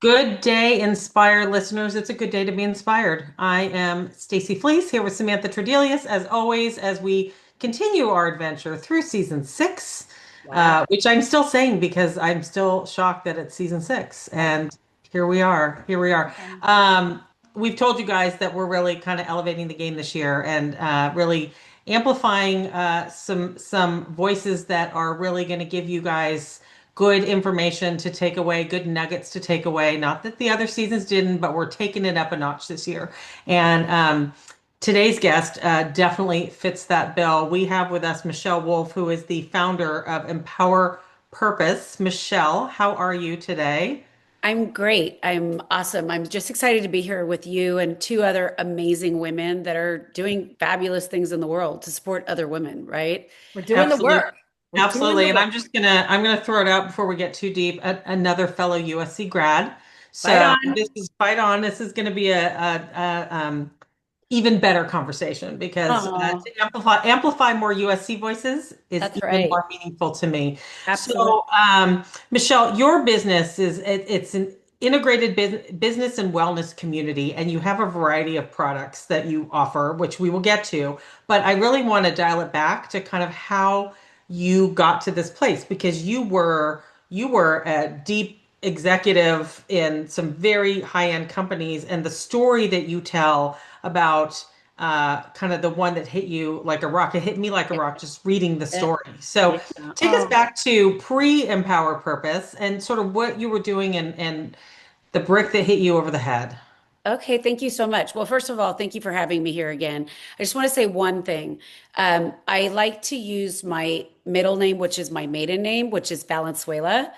Good day, inspired listeners. It's a good day to be inspired. I am Stacey Fleece here with Samantha Tradelius, as always, as we continue our adventure through season six, Wow. which I'm still saying because I'm still shocked that it's season six. I And here we are. Here we are. know. We've told you guys that we're really kind of elevating the game this year and really amplifying some voices that are really going to give you guys good information to take away, good nuggets to take away. Not that the other seasons didn't, but we're taking it up a notch this year. And today's guest definitely fits that bill. We have with us Michelle Wolf, who is the founder of Empower Purpose. Michelle, how are you today? I'm great. I'm awesome. I'm just excited to be here with you and two other amazing women that are doing fabulous things in the world to support other women, right? We're doing the Absolutely. work. We're doing Absolutely. the And work. I'm gonna throw it out before we get too deep. Another fellow USC grad. Fight So on. this is fight on. This is going to be a even better conversation because Oh, to amplify more USC voices is that's even right. more meaningful to me. Absolutely. So, Michelle, your business it's an integrated business and wellness community, and you have a variety of products that you offer, which we will get to. But I really want to dial it back to kind of how you got to this place because you were a deep executive in some very high-end companies, and the story that you tell about kind of the one that hit you like a rock. It hit me like a Yeah. rock just reading the Yeah. story. So Yeah. take us Oh. back to pre-Empower Purpose and sort of what you were doing and the brick that hit you over the head. Okay, thank you so much. Well, first of all, thank you for having me here again. I just want to say one thing. I like to use my middle name, which is my maiden name, which is Valenzuela.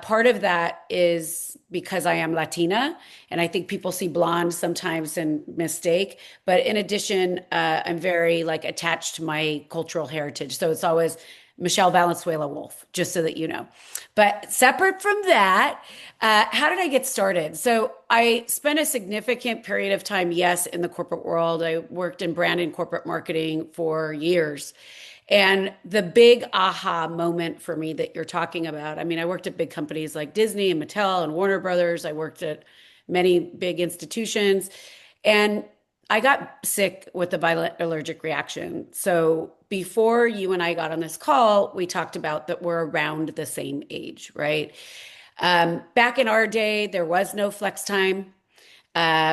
Part of that is because I am Latina, and I think people see blonde sometimes and mistake. But in addition, I'm very like attached to my cultural heritage, so it's always Michelle Valenzuela Wolf, just so that you know. But separate from that, how did I get started? So I spent a significant period of time, yes, in the corporate world. I worked in brand and corporate marketing for years. And the big aha moment for me that you're talking about, I mean, I worked at big companies like Disney and Mattel and Warner Brothers. I worked at many big institutions. And I got sick with a violent allergic reaction. So before you and I got on this call, we talked about that we're around the same age, right? Back in our day, there was no flex time.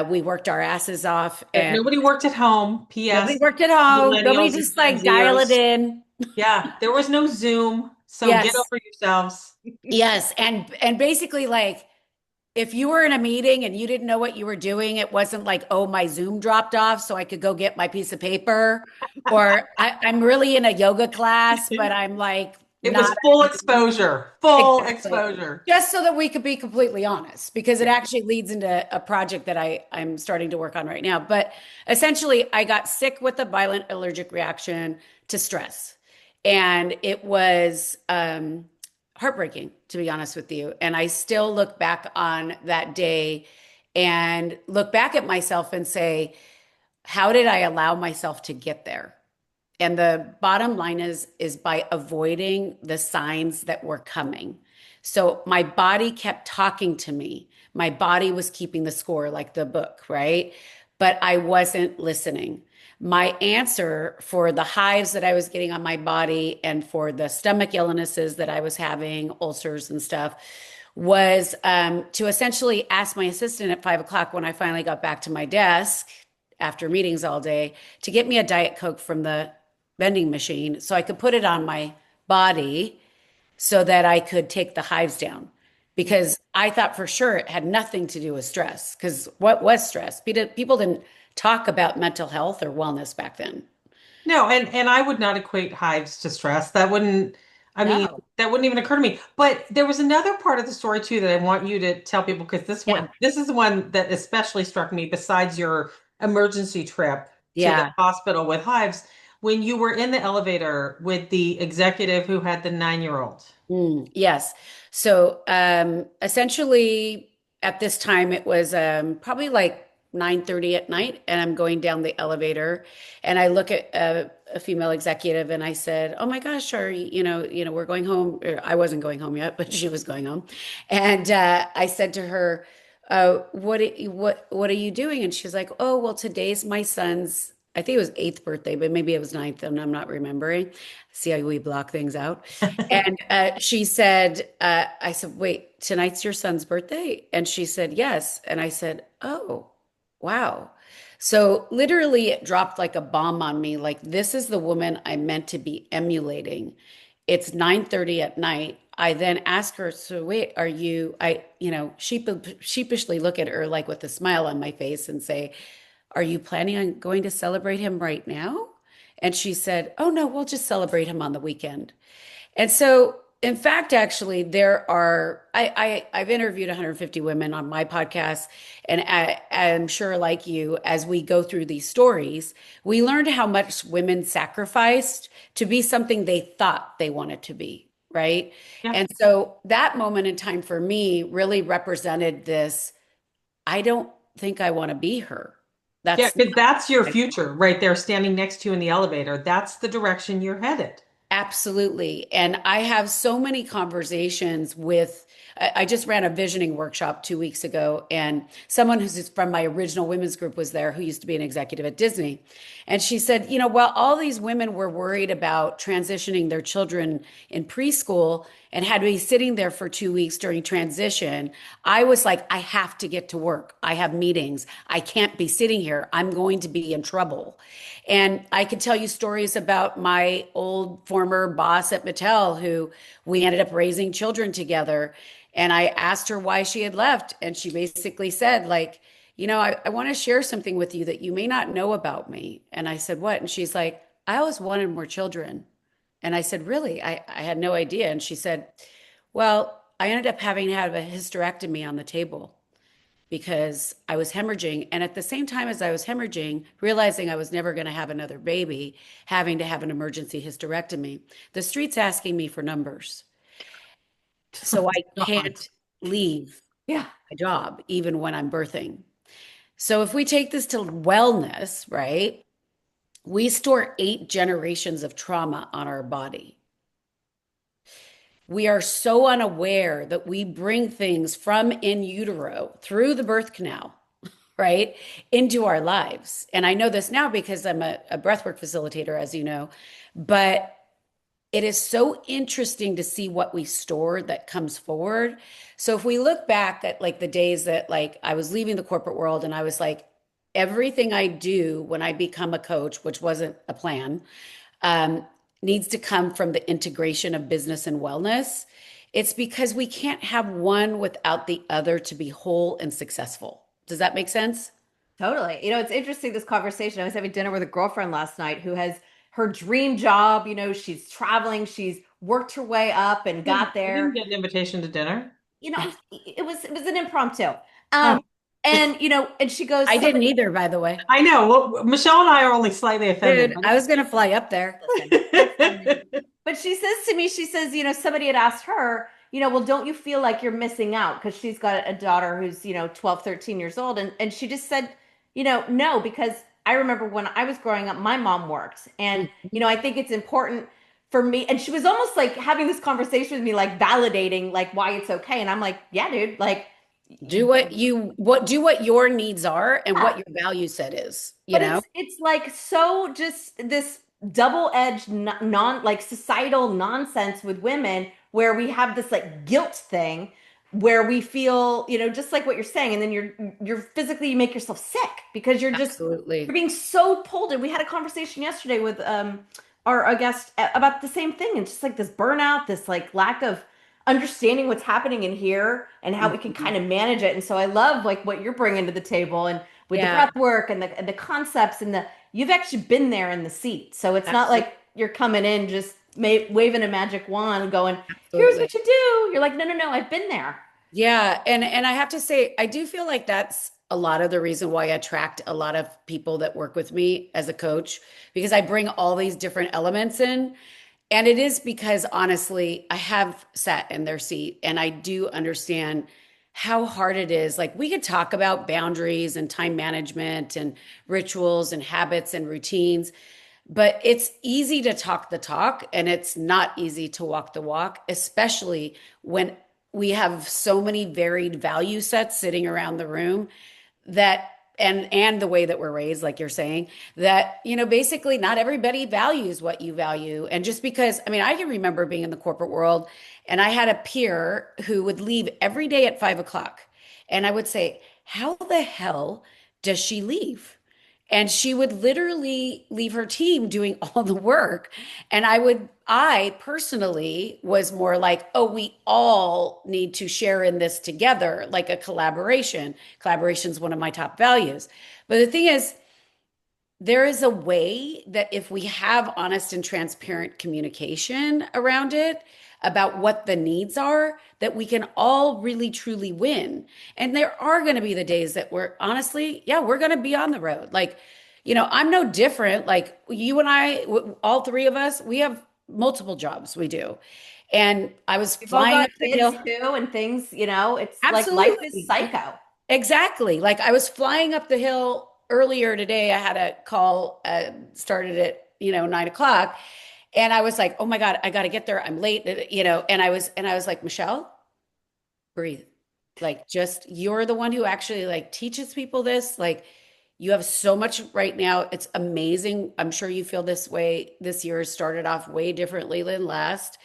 We worked our asses off and Nobody worked at home. nobody P.S. worked at home. Nobody Millennials and just Gen like dial it Zers. in. Yeah, there was no Zoom, so get Yes. over yourselves. Yes. And basically like if you were in a meeting and you didn't know what you were doing, it wasn't like, oh, my Zoom dropped off, so I could go get my piece of paper. Or I'm really in a yoga class, but I'm like It was not full exposure, full exactly. exposure. Just so that we could be completely honest, because it actually leads into a project that I'm starting to work on right now. But essentially, I got sick with a violent allergic reaction to stress. And it was heartbreaking, to be honest with you. And I still look back on that day and look back at myself and say, how did I allow myself to get there? And the bottom line is by avoiding the signs that were coming. So my body kept talking to me. My body was keeping the score like the book, right? But I wasn't listening. My answer for the hives that I was getting on my body and for the stomach illnesses that I was having, ulcers and stuff, was to essentially ask my assistant at 5 o'clock when I finally got back to my desk after meetings all day to get me a Diet Coke from the vending machine so I could put it on my body so that I could take the hives down. Because I thought for sure it had nothing to do with stress. Because what was stress? People didn't talk about mental health or wellness back then. No, and I would not equate hives to stress. That wouldn't, I mean, No. that wouldn't even occur to me. But there was another part of the story too that I want you to tell people because Yeah. this is the one that especially struck me besides your emergency trip to the Yeah. hospital with hives, when you were in the elevator with the executive who had the 9-year-old. Yes. So essentially at this time it was probably like 9:30 at night and I'm going down the elevator and I look at a female executive and I said, "Oh my gosh, are we're going home." Or I wasn't going home yet, but she was going home. And I said to her, what are you doing? And she's like, oh, well, today's my son's, I think it was eighth birthday, but maybe it was ninth, and I'm not remembering. See how we block things out. And she said, I said, wait, tonight's your son's birthday? And she said, yes. And I said, oh, wow. So literally it dropped like a bomb on me. Like, this is the woman I meant to be emulating. It's 9:30 at night. I then ask her, so wait, are you, sheepishly look at her like with a smile on my face and say, are you planning on going to celebrate him right now? And she said, oh no, we'll just celebrate him on the weekend. And so, in fact, actually, I've interviewed 150 women on my podcast, and I'm sure, like you, as we go through these stories, we learned how much women sacrificed to be something they thought they wanted to be, right? Yeah. And so that moment in time for me really represented this. I don't think I want to be her. Yeah, That's because that's your future right there standing next to you in the elevator. That's the direction you're headed. Absolutely. And I have so many conversations with, I just ran a visioning workshop 2 weeks ago, and someone who's from my original women's group was there who used to be an executive at Disney. And she said, while all these women were worried about transitioning their children in preschool and had to be sitting there for 2 weeks during transition, I was like, I have to get to work. I have meetings. I can't be sitting here. I'm going to be in trouble. And I could tell you stories about my old former boss at Mattel, who we ended up raising children together. And I asked her why she had left. And she basically said, like, I want to share something with you that you may not know about me. And I said, what? And she's like, I always wanted more children. And I said, really? I had no idea. And she said, well, I ended up having to have a hysterectomy on the table because I was hemorrhaging. And at the same time as I was hemorrhaging, realizing I was never going to have another baby, having to have an emergency hysterectomy, the street's asking me for numbers. So I God. can't leave Yeah. my job even when I'm birthing. So if we take this to wellness, right? We store 8 generations of trauma on our body. We are so unaware that we bring things from in utero through the birth canal, right, into our lives. And I know this now because I'm a breathwork facilitator, as you know, but it is so interesting to see what we store that comes forward. So if we look back at like the days that like I was leaving the corporate world and I was like, everything I do when I become a coach, which wasn't a plan, um, needs to come from the integration of business and wellness. It's because we can't have one without the other to be whole and successful. Does that make sense? Totally. It's interesting, this conversation. I was having dinner with a girlfriend last night who has her dream job. She's traveling, she's worked her way up and got You didn't there. get an invitation to dinner? It was an impromptu. Oh, Um, and she goes, I didn't somebody, either, by the way. I know. Well, Michelle and I are only slightly offended. Dude, I was going to fly up there. listen, that's fine. But she says to me, she says, somebody had asked her, well, don't you feel like you're missing out? Because she's got a daughter who's, 12, 13 years old. And she just said, no, because I remember when I was growing up, my mom worked. And, I think it's important for me. And she was almost like having this conversation with me, like validating like why it's okay. And I'm like, yeah, dude, like Do what your needs are and what your value set is, but it's like so just this double-edged non like societal nonsense with women where we have this like guilt thing where we feel, just like what you're saying, and then you're physically, you make yourself sick because Absolutely. you're being so pulled in. We had a conversation yesterday with our guest about the same thing, and just like this burnout, this like lack of understanding what's happening in here and how we can kind of manage it. And so I love like what you're bringing to the table, and with the Yeah. breath work and the concepts and you've actually been there in the seat. So it's not Absolutely. like you're coming in just waving a magic wand going, here's Absolutely. what you do. You're like, no, no, no, I've been there. Yeah, and I have to say, I do feel like that's a lot of the reason why I attract a lot of people that work with me as a coach, because I bring all these different elements in. And it is because honestly, I have sat in their seat and I do understand how hard it is. Like, we could talk about boundaries and time management and rituals and habits and routines, but it's easy to talk the talk and it's not easy to walk the walk, especially when we have so many varied value sets sitting around the room that and the way that we're raised, like you're saying, that, basically not everybody values what you value. And just because, I mean, I can remember being in the corporate world and I had a peer who would leave every day at 5 o'clock. And I would say, how the hell does she leave? And she would literally leave her team doing all the work. And I personally was more like, oh, we all need to share in this together, like a collaboration. Collaboration is one of my top values. But the thing is, there is a way that if we have honest and transparent communication around it about what the needs are, that we can all really truly win. And there are going to be the days that we're honestly, yeah, we're going to be on the road. Like, I'm no different. Like you and I, all three of us, we have multiple jobs we do. And I was We've all flying got up the kids hill. too and things, it's like life is Absolutely. psycho. Exactly. Like I was flying up the hill earlier today. I had a call started at 9 o'clock, and I was like, "Oh my God, I got to get there. I'm late." And I was like, "Michelle, breathe. Like, just you're the one who actually like teaches people this. Like, you have so much right now. It's amazing. I'm sure you feel this way. This year started off way differently than last,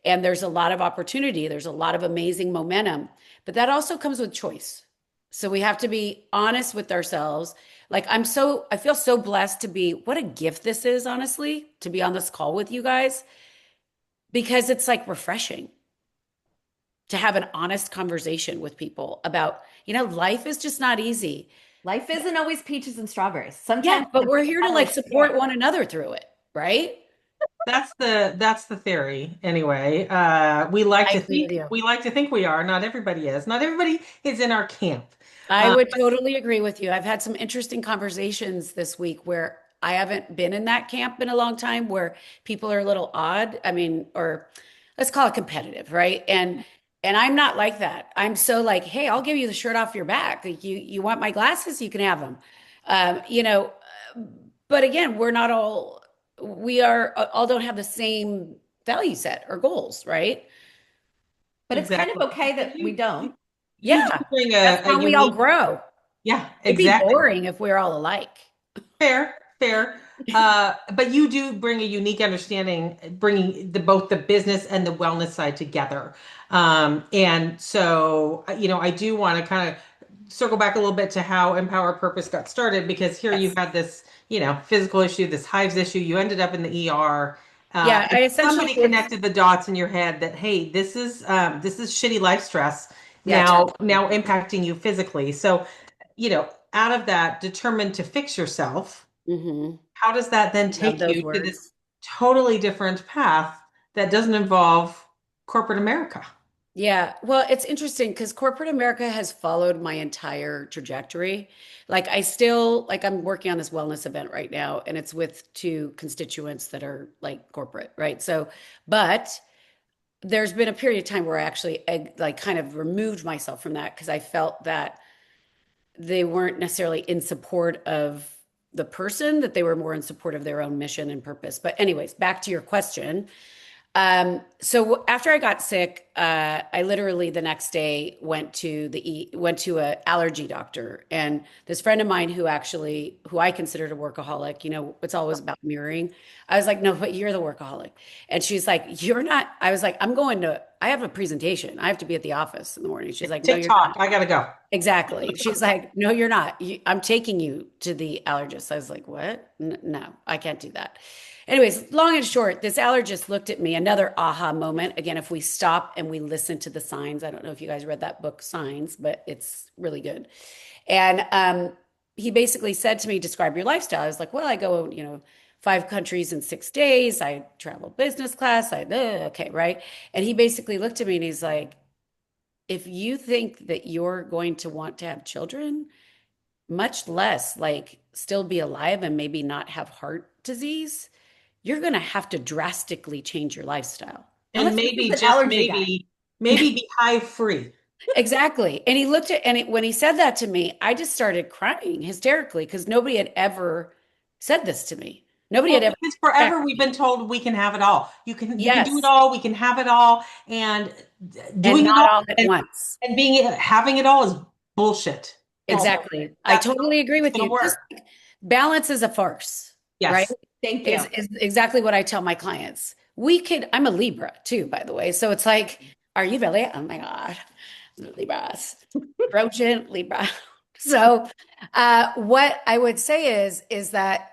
and there's a lot of opportunity. There's a lot of amazing momentum, but that also comes with choice." So we have to be honest with ourselves. Like I feel so blessed to be, what a gift this is, honestly, to be on this call with you guys, because it's like refreshing to have an honest conversation with people about, life is just not easy. Life isn't always peaches and strawberries. Yeah, Sometimes but it's we're here to like better support shit. one another through it, right? That's the theory anyway. I agree with you. We like to think we are. Not everybody is. Not everybody is in our camp. I would totally agree with you. I've had some interesting conversations this week where I haven't been in that camp in a long time, where people are a little odd. I mean, or let's call it competitive, right? And I'm not like that. I'm so like, hey, I'll give you the shirt off your back. Like you want my glasses, you can have them. Um, you know, but again, we are all don't have the same value set or goals, right? But it's kind of Exactly. okay But that we don't. you do Yeah, bring that's a how we all unique, grow. yeah, It'd be exactly. boring if we're all alike. Fair, fair. But you do bring a unique understanding, bringing both the business and the wellness side together. And so, I do want to kind of circle back a little bit to how Empower Purpose got started, because here you Yes. had this, physical issue, this hives issue. You ended up in the ER. Yeah, And I essentially somebody did. connected the dots in your head that, hey, this is shitty life stress Yeah, totally. now impacting you physically. So, out of that, determined to fix yourself, Hmm. how does that then Love take those you to this words. totally different path that doesn't involve corporate America? Yeah, well, it's interesting because corporate America has followed my entire trajectory. Like I'm working on this wellness event right now, and it's with two constituents that are like corporate, right? So, but there's been a period of time where I actually like kind of removed myself from that because I felt that they weren't necessarily in support of the person, that they were more in support of their own mission and purpose. But anyways, back to your question. So after I got sick, I literally the next day went to a allergy doctor, and this friend of mine who I considered a workaholic, it's always about mirroring. I was like, no, but you're the workaholic, and she's like, you're not. I was like, I have a presentation. I have to be at the office in the morning. She's like, no, you're TikTok, not. I gotta go. Exactly. She's like, no, you're not. I'm taking you to the allergist. I was like, what? No, I can't do that. Anyways, long and short, this allergist looked at me, another aha moment. Again, if we stop and we listen to the signs, I don't know if you guys read that book, Signs, but it's really good. And he basically said to me, describe your lifestyle. I was like, well, I go, 5 countries in 6 days. I travel business class. Okay, right. And he basically looked at me and he's like, if you think that you're going to want to have children, much less like still be alive and maybe not have heart disease, you're going to have to drastically change your lifestyle. Now And let's This is maybe, an just allergy guy. maybe be hive free. exactly. And he looked at when he said that to me, I just started crying hysterically because nobody had ever said this to me. Nobody Well, had ever because checked. forever we've been told we can have it all. You can do it Yes. all, we can have it all, and And doing it not all all at and, once. being having it all is bullshit. It's Exactly. I that's not totally agree it's with gonna you. Just work. like balance is a farce, right? Yes. Thank you. Is exactly what I tell my clients. I'm a Libra too, by the way. So it's like, are you really? Oh my God. Libras. Trojan Libra. So what I would say is that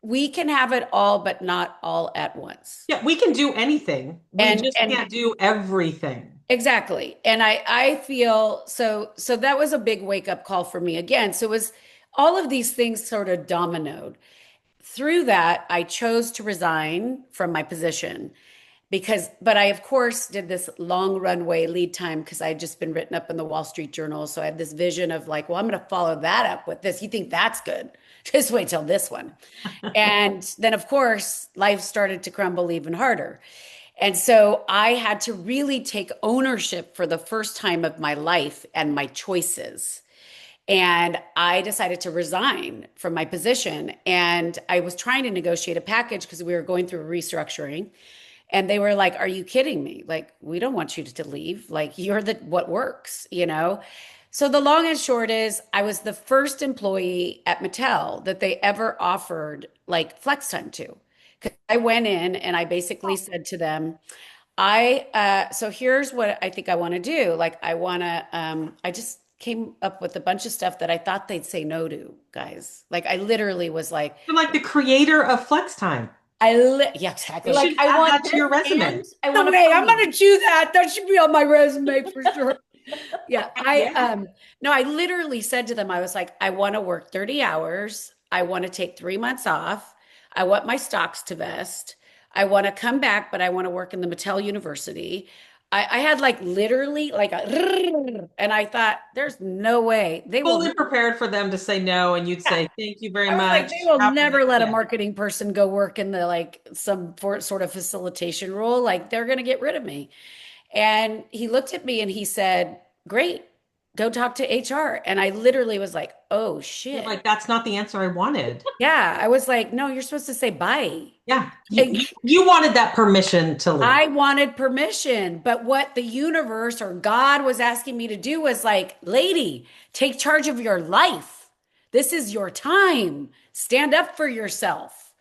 we can have it all, but not all at once. Yeah, we can do anything. We just And can't do everything. exactly. And I feel so that was a big wake up call for me again. So it was all of these things sort of dominoed. Through that, I chose to resign from my position but I of course did this long runway lead time because I had just been written up in the Wall Street Journal. So I had this vision of like, well, I'm going to follow that up with this. You think that's good? Just wait till this one. And then of course, life started to crumble even harder. And so I had to really take ownership for the first time of my life and my choices. And I decided to resign from my position. And I was trying to negotiate a package because we were going through a restructuring. And they were like, "Are you kidding me? Like, we don't want you to leave. Like, you're the what works, you know?" So the long and short is I was the first employee at Mattel that they ever offered like flex time to. 'Cause I went in and I basically said to them, so here's what I think I want to do. Like I just came up with a bunch of stuff that I thought they'd say no to, guys. Like I literally was like, You're like the creator of Flex Time. yeah, You exactly. You're Like, like, should I add want that to this your resume. and I no want a way, I'm pony. gonna do that. That should be on my resume for sure. Yeah, Yeah. no, I literally said to them, I was like, I want to work 30 hours. I want to take 3 months off. I want my stocks to vest. I want to come back, but I want to work in the Mattel University. I had like literally like and I thought, there's no way they will. Fully prepared for them to say no, and you'd Yeah. say, thank you very I was like, much. they will Have a never nice let a day. marketing person go work in the like sort of facilitation role. Like they're going to get rid of me. And he looked at me and he said, "Great, go talk to HR." And I literally was like, "Oh You're shit." like, that's not the answer I wanted. Yeah. I was like, "No, you're supposed to say bye." Yeah. Like, You wanted that permission to leave. I wanted permission, but what the universe or God was asking me to do was like, lady, take charge of your life. This is your time. Stand up for yourself.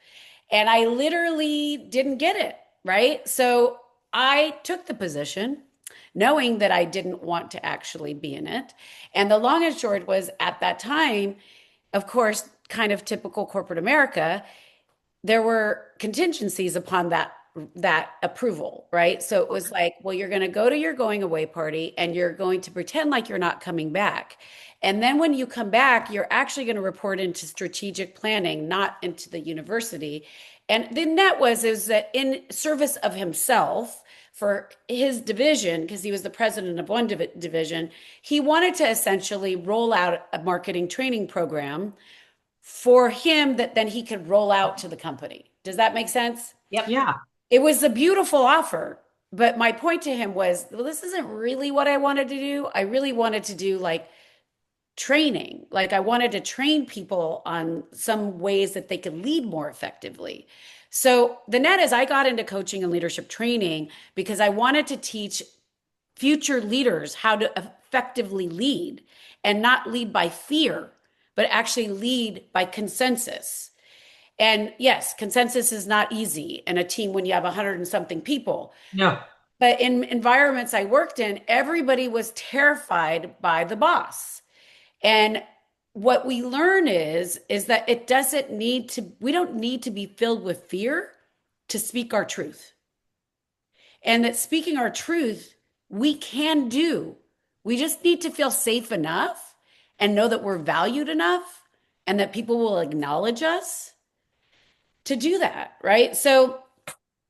And I literally didn't get it, right? So I took the position knowing that I didn't want to actually be in it. And the long and short was at that time, of course, kind of typical corporate America, there were contingencies upon that approval, right? So it was like, well, you're going to go to your going away party and you're going to pretend like you're not coming back. And then when you come back, you're actually going to report into strategic planning, not into the university. And the net is that in service of himself for his division, because he was the president of one division, he wanted to essentially roll out a marketing training program for him that then he could roll out to the company. Does that make sense? Yep. Yeah. It was a beautiful offer. But my point to him was, well, this isn't really what I wanted to do. I really wanted to do like training. Like I wanted to train people on some ways that they could lead more effectively. So the net is I got into coaching and leadership training because I wanted to teach future leaders how to effectively lead and not lead by fear, but actually lead by consensus. And yes, consensus is not easy in a team when you have 100 and something people. No. But in environments I worked in, everybody was terrified by the boss. And what we learn is that it doesn't need to, we don't need to be filled with fear to speak our truth. And that speaking our truth, we can do. We just need to feel safe enough and know that we're valued enough and that people will acknowledge us to do that, right? So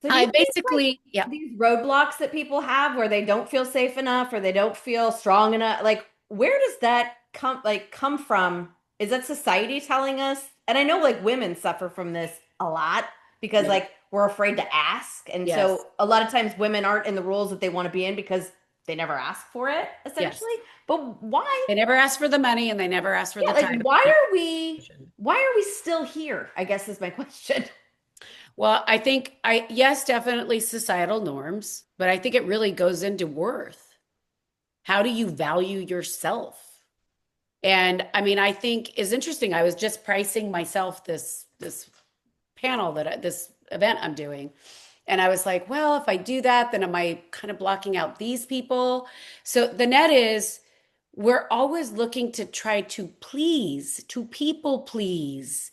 So do you I think like basically, yeah. these roadblocks that people have where they don't feel safe enough or they don't feel strong enough, like where does that come from? Is that society telling us? And I know like women suffer from this a lot because Yeah. like we're afraid to ask. And Yes. so a lot of times women aren't in the roles that they want to be in because they never ask for it, Yes. essentially. But why? They never ask for the money and they never ask for Yeah, the like time. why are we still here? I guess is my question. Well, I think yes, definitely societal norms, but I think it really goes into worth. How do you value yourself? And I mean, I think is interesting. I was just pricing myself this panel this event I'm doing. And I was like, well, if I do that, then am I kind of blocking out these people? So the net is we're always looking to try to please, to people please,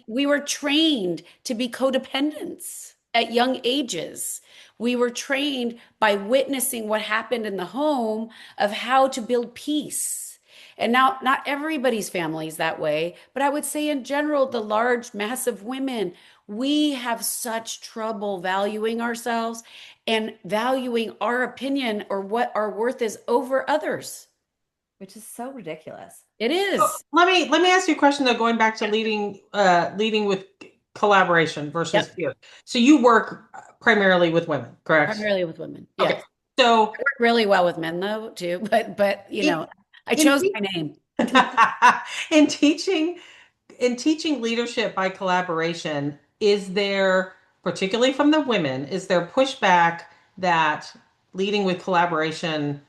we were trained to be codependents at young ages. We were trained by witnessing what happened in the home of how to build peace. And now, not everybody's family is that way, but I would say in general, the large mass of women, we have such trouble valuing ourselves and valuing our opinion or what our worth is over others. Which is so ridiculous. It So is. let me ask you a question though, going back to leading with collaboration versus Yep. fear. So you work primarily with women, correct? Primarily with women. Okay. Yes. So I work really well with men though, too. But in I in, chose te- my name. in teaching leadership by collaboration, is there, particularly from the women, is there pushback that leading with collaboration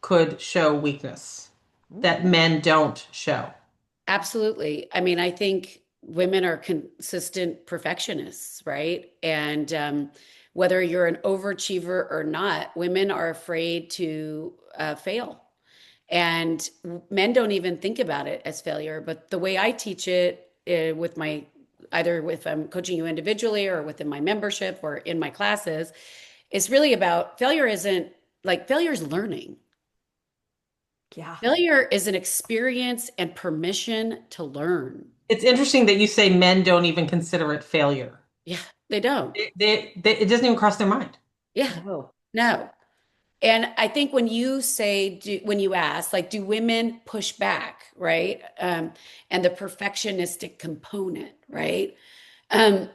could show weakness that Ooh. men don't show? Absolutely. I mean, I think women are consistent perfectionists, right? And whether you're an overachiever or not, women are afraid to fail. And men don't even think about it as failure. But the way I teach it with either if I'm coaching you individually or within my membership or in my classes, it's really about failure is learning. Yeah. Failure is an experience and permission to learn. It's interesting that you say men don't even consider it failure. Yeah, they don't. It doesn't even cross their mind. Yeah, No. no. And I think when you when you ask, like, do women push back, right? And the perfectionistic component, right? Um,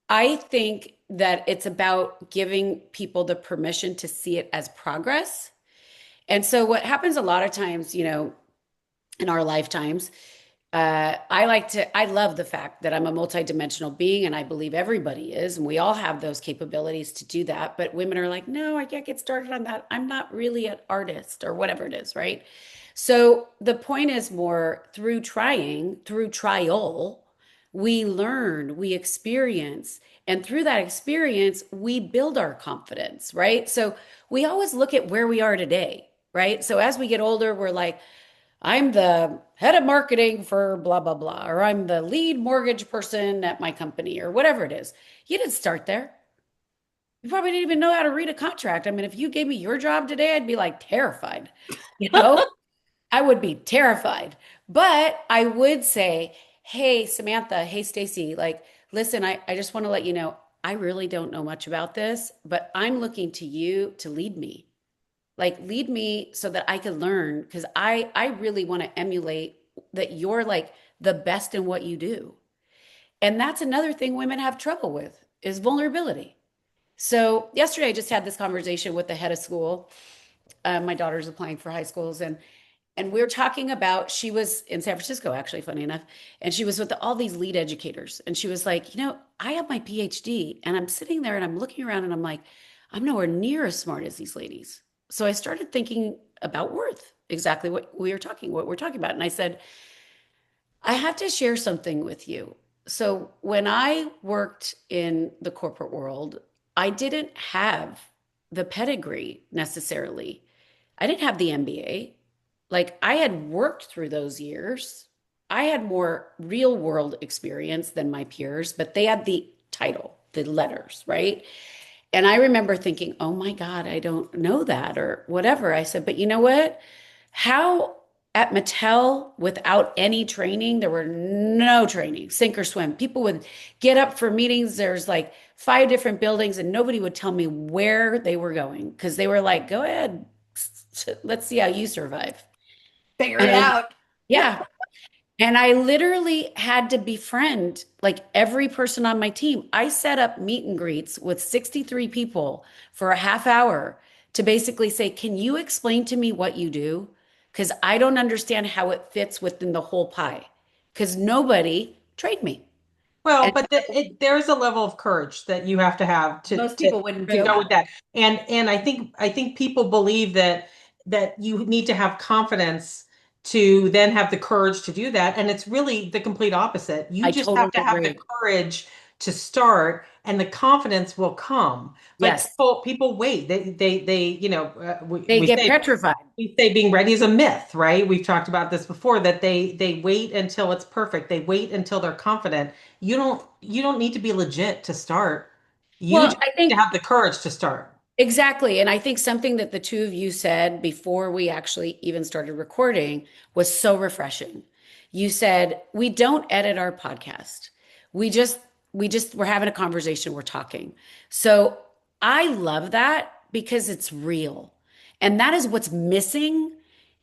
I think that it's about giving people the permission to see it as progress. And so what happens a lot of times, in our lifetimes, I love the fact that I'm a multidimensional being and I believe everybody is, and we all have those capabilities to do that. But women are like, no, I can't get started on that. I'm not really an artist or whatever it is, right? So the point is more through trial, we learn, we experience, and through that experience, we build our confidence, right? So we always look at where we are today, right? So as we get older, we're like, I'm the head of marketing for blah, blah, blah, or I'm the lead mortgage person at my company, or whatever it is. You didn't start there. You probably didn't even know how to read a contract. I mean, if you gave me your job today, I'd be like terrified. You know, I would be terrified. But I would say, hey, Samantha, hey, Stacey, like, listen, I just want to let you know, I really don't know much about this, but I'm looking to you to lead me. Like lead me so that I could learn because I really want to emulate that you're like the best in what you do. And that's another thing women have trouble with is vulnerability. So yesterday I just had this conversation with the head of school. My daughter's applying for high schools and we were talking about she was in San Francisco actually funny enough and she was with all these lead educators and she was like, I have my PhD and I'm sitting there and I'm looking around and I'm like, I'm nowhere near as smart as these ladies. So I started thinking about worth, exactly what we're talking about. And I said, I have to share something with you. So when I worked in the corporate world, I didn't have the pedigree necessarily. I didn't have the MBA. Like I had worked through those years. I had more real world experience than my peers, but they had the title, the letters, right? And I remember thinking, oh my God, I don't know that or whatever. I said, but you know what? How at Mattel, without any training, there were no training, sink or swim. People would get up for meetings. There's like 5 different buildings, and nobody would tell me where they were going because they were like, go ahead, let's see how you survive. Figure it And out. yeah, and I literally had to befriend like every person on my team. I set up meet and greets with 63 people for a half hour to basically say, can you explain to me what you do? Because I don't understand how it fits within the whole pie. Because nobody trained me. Well, And but there is a level of courage that you have to have Most people wouldn't to do go with that. that. And I think people believe that you need to have confidence to then have the courage to do that. And it's really the complete opposite. You I just have totally to have the agree. courage to start, and the confidence will come. But Yes, people wait. they We get say petrified. being ready is a myth, right? We've talked about this before, that they wait until it's perfect. They wait until they're confident. You don't need to be legit to start. You Well, just I need to think have the courage to start. exactly. And I think something that the two of you said before we actually even started recording was so refreshing. You said, we don't edit our podcast. We just, we're having a conversation, we're talking. So I love that because it's real. And that is what's missing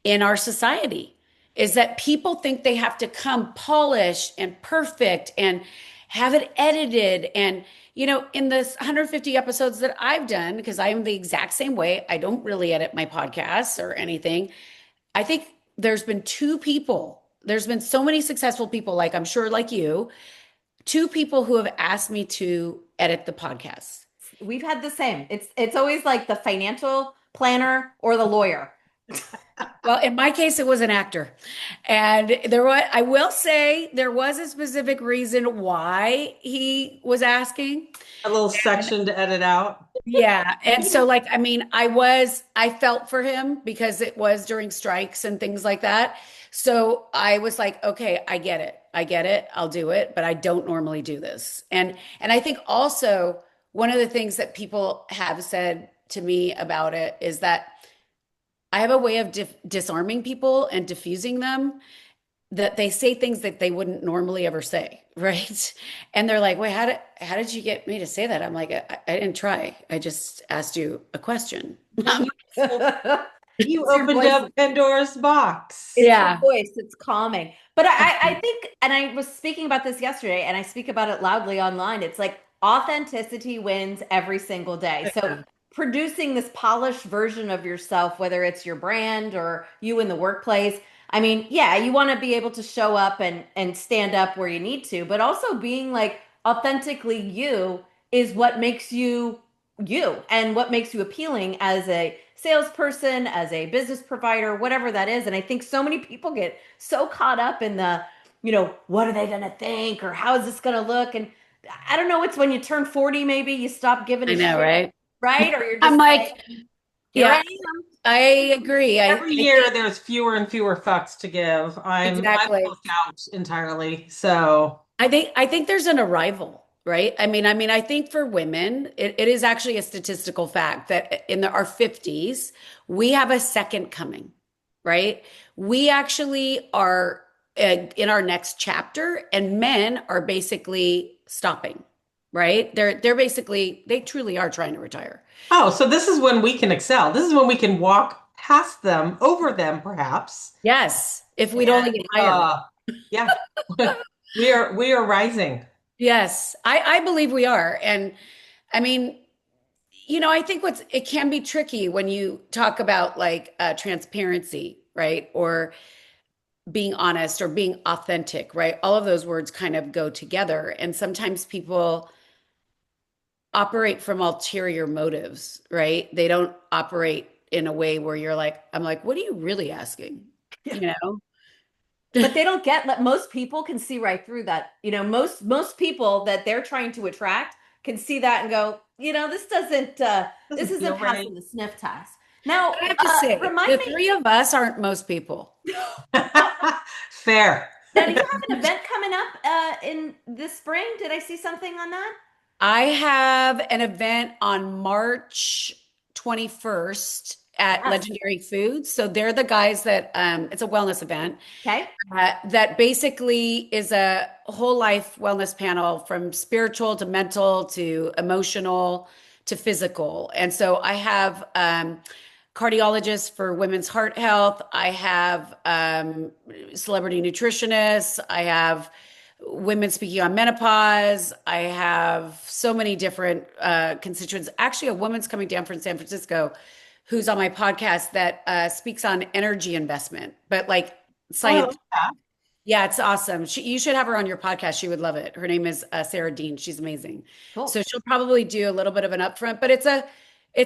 in our society is that people think they have to come polished and perfect and have it edited. And, in the 150 episodes that I've done, because I am the exact same way, I don't really edit my podcasts or anything. I think there's been so many successful people, like I'm sure, like you, two people who have asked me to edit the podcast. We've had the same. It's always like the financial planner or the lawyer. Well, in my case, it was an actor. And I will say there was a specific reason why he was asking. A little section to edit out. Yeah. And so, like, I mean, I felt for him because it was during strikes and things like that. So I was like, okay, I get it. I get it. I'll do it, but I don't normally do this. And I think also one of the things that people have said to me about it is that I have a way of disarming people and diffusing them, that they say things that they wouldn't normally ever say, right? And they're like, "Wait, how did you get me to say that?" I'm like, I didn't try. I just asked you a question." Well, you It's your opened voice. up Pandora's box. It's your Yeah. voice. It's calming. But I think, and I was speaking about this yesterday, and I speak about it loudly online. It's like authenticity wins every single day. So producing this polished version of yourself, whether it's your brand or you in the workplace, I mean, yeah, you want to be able to show up and stand up where you need to, but also being like authentically you is what makes you you and what makes you appealing as a salesperson, as a business provider, whatever that is. And I think so many people get so caught up in the, what are they going to think, or how is this going to look? And I don't know, it's when you turn 40, maybe you stop giving I a know, shit, right? right? Or you're I'm just like, like, here I yeah, am. I agree. Every I year think there's fewer and fewer fucks to give. I'm exactly. booked out entirely. So I think there's an arrival, right? I mean, I think for women, it is actually a statistical fact that in our 50s, we have a second coming, right? We actually are in our next chapter, and men are basically stopping, right? They truly are trying to retire. so this is when we can excel. This is when we can walk past them, over them perhaps. Yes, if we'd only And get hired. yeah. We are rising. Yes, I believe we are. And I mean, I think it can be tricky when you talk about like transparency, right? Or being honest or being authentic, right? All of those words kind of go together. And sometimes people operate from ulterior motives, right? They don't operate in a way where I'm like, what are you really asking? You know? But they don't get that most people can see right through that. Most people that they're trying to attract can see that and go, this Doesn't isn't feel right. passing the sniff test. But Now, I have to say, remind the me, three of us aren't most people. Fair. now, do you have an event coming up in this spring? Did I see something on that? I have an event on March 21st at Yes. Legendary Foods. So they're the guys that it's a wellness event Okay. that basically is a whole life wellness panel from spiritual to mental to emotional to physical. And so I have cardiologists for women's heart health. I have celebrity nutritionists. I have women speaking on menopause. I have so many different constituents. Actually, a woman's coming down from San Francisco who's on my podcast that speaks on energy investment, but like Oh, I science. love that. Yeah, it's awesome. You should have her on your podcast. She would love it. Her name is Sarah Dean. She's amazing. So Cool. she'll probably do a little bit of an upfront, but it's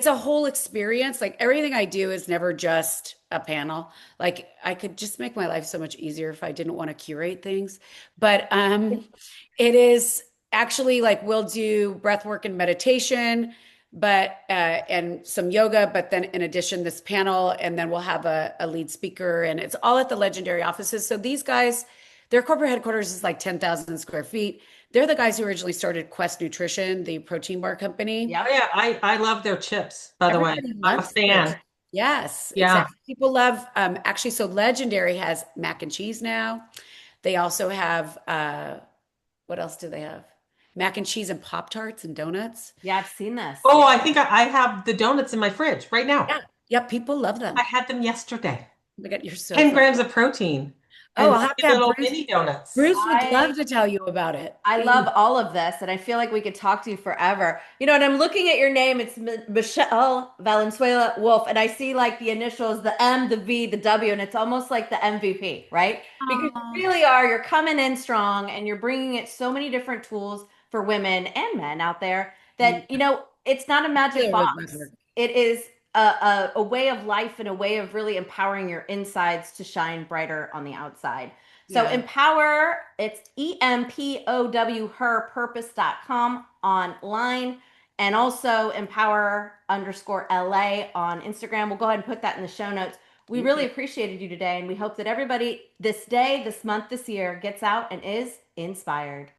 a whole experience. Like everything I do is never just a panel. Like I could just make my life so much easier if I didn't want to curate things. But it is actually like we'll do breath work and meditation, but and some yoga, but then in addition, this panel, and then we'll have a lead speaker, and it's all at the legendary offices. So these guys, their corporate headquarters is like 10,000 square feet. They're the guys who originally started Quest Nutrition, the protein bar company. Yep. Oh, yeah, I love their chips, by the way. Everybody I'm a loves those. fan. Yes, Yeah. exactly. People love actually, so Legendary has mac and cheese now. They also have what else do they have? Mac and cheese and Pop-Tarts and donuts. Yeah, I've seen this. Oh, Yeah. I think I have the donuts in my fridge right now. Yeah. Yep, people love I them. had them yesterday. Oh my God, you're so 10 funny. grams of protein Oh, and I'll have to three have little Bruce. mini donuts. Bruce would I love to tell you about it. I love all of this, and I feel like we could talk to you forever. You know, and I'm looking at your name, it's Michelle Valenzuela Wolf, and I see like the initials, the M, the V, the W, and it's almost like the MVP, right? Because you really are, you're coming in strong and you're bringing it so many different tools for women and men out there that, you know, it's not a magic Particularly with breath box. work. It is a way of life and a way of really empowering your insides to shine brighter on the outside. So Yeah. empower, it's EmpowHER Purpose.com online, and also empower underscore LA on Instagram. We'll go ahead and put that in the show notes. We really appreciated you today, and we hope that everybody this day, this month, this year gets out and is inspired.